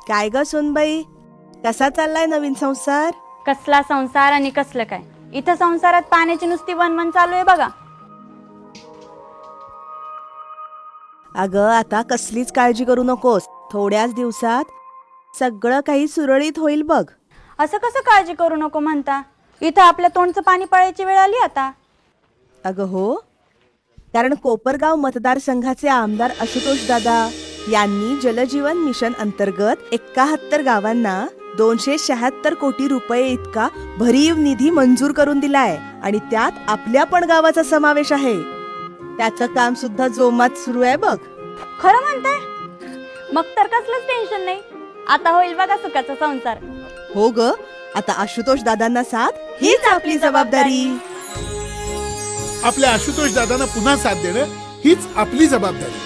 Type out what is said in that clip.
काय ग सुनबाई, कसा चाललाय नवीन संसार? कसला संसार आणि कसलं काय, इथं संसारात पाण्याची नुसती वनवन चालू आहे बघा. अगं आता कसलीच काळजी करू नकोस, थोड्याच दिवसात सगळं काही सुरळीत होईल बघ. असं कसं काळजी करू नको म्हणता, इथं आपल्या तोंडचं पाणी पळायची वेळ आली आता. अगं हो, कारण कोपरगाव मतदारसंघाचे आमदार आशुतोष दादा यांनी जलजीवन मिशन अंतर्गत 71 गावांना 276 कोटी रुपये इतका भरीव निधी मंजूर करून दिलाय आणि त्यात आपल्या पण गावाचा समावेश आहे. त्याचं काम सुद्धा जोमात सुरू आहे बघ. खरं म्हणताय? मग तर कसलंच टेन्शन नाही, आता होईल बघा सुखाचा संसार. हो ग, आता आशुतोष दादांना साथ हीच आपली जबाबदारी. आपल्या आशुतोष दादांना पुन्हा साथ देणं हीच आपली जबाबदारी.